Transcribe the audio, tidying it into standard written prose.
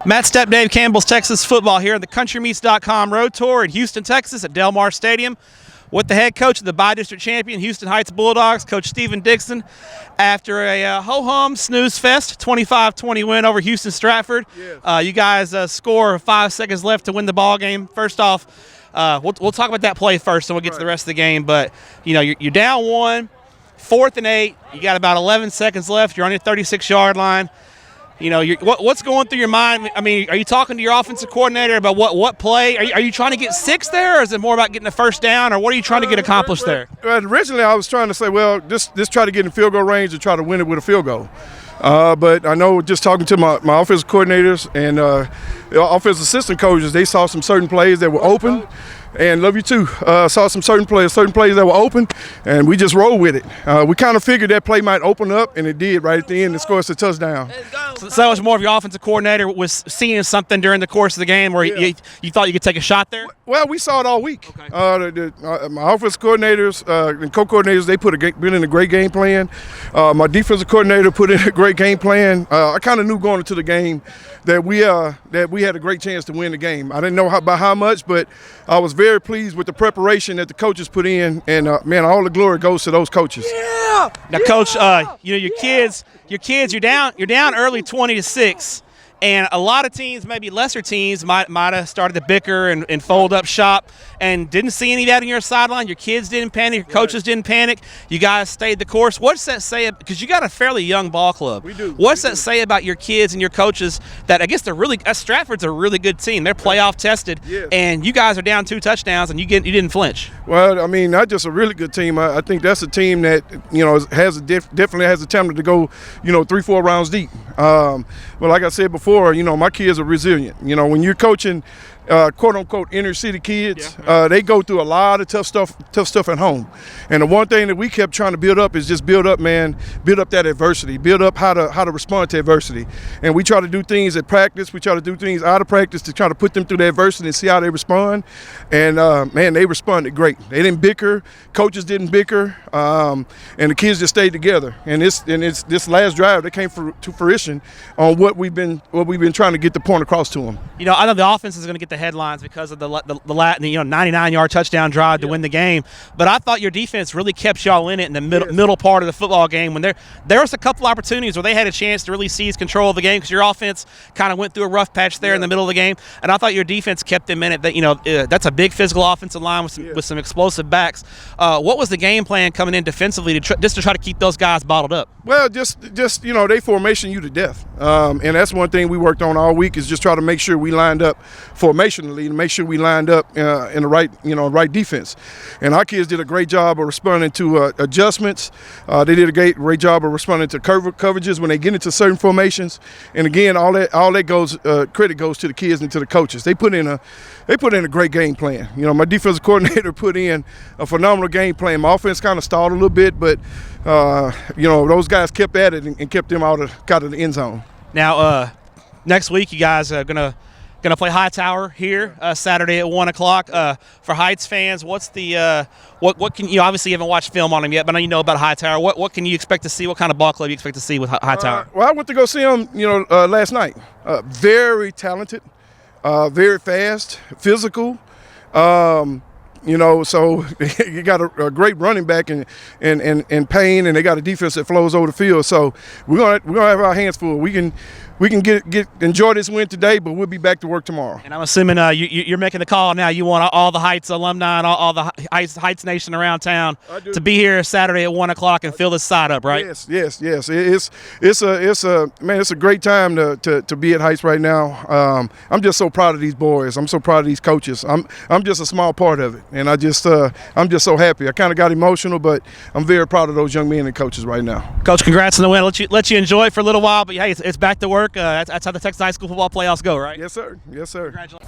Matt Stepp, Dave Campbell's Texas Football here at the CountryMeats.com Road Tour in Houston, Texas at Del Mar Stadium with the head coach of the bi-district champion Houston Heights Bulldogs, Coach Stephen Dixon, after a ho-hum snooze fest 25-20 win over Houston Stratford. Yes. You guys score 5 seconds left to win the ball game. First off, we'll talk about that play first, and we'll get to the rest of the game. But you know, you're down 1, 4th and 8. You got about 11 seconds left. You're on your 36-yard line. You know, what's going through your mind? I mean, are you talking to your offensive coordinator about what play? Are you trying to get 6 there, or is it more about getting a first down, or what are you trying to get accomplished there? Originally, I was trying to say, well, just try to get in field goal range and try to win it with a field goal. But I know just talking to my offensive coordinators and offensive assistant coaches, they saw some certain plays that were open. And love you too. Saw some certain plays that were open, and we just rolled with it. We kind of figured that play might open up, and it did right at the end and scored us a touchdown. So that was more of your offensive coordinator was seeing something during the course of the game where you thought you could take a shot there? Well, we saw it all week. Okay. My offensive coordinators and co-coordinators, they been in a great game plan. My defensive coordinator put in a great game plan. I kind of knew going into the game that we had a great chance to win the game. I didn't know by how much, but I was very pleased with the preparation that the coaches put in, and man, all the glory goes to those coaches. Yeah. Now, Coach, you know you're down early 20-6. And a lot of teams, maybe lesser teams, might have started to bicker and fold up shop and didn't see any of that on your sideline. Your kids didn't panic. Your coaches didn't panic. You guys stayed the course. What's that say? Because you got a fairly young ball club. We do. What's that say about your kids and your coaches that I guess Stratford's a really good team. They're playoff tested. Yes. And you guys are down 2 touchdowns and you didn't flinch. Well, I mean, not just a really good team. I think that's a team that, you know, definitely has a talent to go, you know, 3-4 rounds deep. But like I said before, you know, my kids are resilient. You know, when you're coaching quote-unquote inner-city kids, they go through a lot of tough stuff at home. And the one thing that we kept trying to build up is just build up that adversity, build up how to respond to adversity. And we try to do things at practice. We try to do things out of practice to try to put them through the adversity and see how they respond. And, man, they responded great. They didn't bicker. Coaches didn't bicker. And the kids just stayed together. And this last drive, they came to fruition on what we've been trying to get the point across to them. You know, I know the offense is going to get the headlines because of the 99-yard touchdown drive to win the game. But I thought your defense really kept y'all in it in the middle part of the football game when there was a couple opportunities where they had a chance to really seize control of the game because your offense kind of went through a rough patch there in the middle of the game. And I thought your defense kept them in it. That, you know, that's a big physical offensive line with some explosive backs. What was the game plan coming in defensively just to try to keep those guys bottled up? Well, just you know, they formation you to death. And that's one thing we worked on all week is just try to make sure we lined up formationally to make sure we lined up in the right defense. And our kids did a great job of responding to adjustments. They did a great job of responding to coverages when they get into certain formations. And again, all that goes credit goes to the kids and to the coaches. They put in a great game plan. You know, my defensive coordinator put in a phenomenal game plan. My offense kind of stalled a little bit, but you know, those guys kept at it and kept them out of the end zone. Now, next week you guys are gonna play Hightower here Saturday at 1 o'clock. For Heights fans, what's the what can you obviously haven't watched film on him yet, but I know you know about Hightower. What can you expect to see? What kind of ball club you expect to see with Hightower? Well, I went to go see him, you know, last night. Very talented, very fast, physical. You know, so you got a great running back in Payne, and they got a defense that flows over the field. So we're gonna have our hands full. We can enjoy this win today, but we'll be back to work tomorrow. And I'm assuming you're making the call now. You want all the Heights alumni and all the Heights Nation around town to be here Saturday at 1 o'clock and fill this side up, right? Yes. It's a great time to be at Heights right now. I'm just so proud of these boys. I'm so proud of these coaches. I'm just a small part of it, and I'm just so happy. I kind of got emotional, but I'm very proud of those young men and coaches right now. Coach, congrats on the win. Let you enjoy it for a little while, but hey, it's back to work. That's how the Texas high school football playoffs go, right? Yes, sir. Congratulations.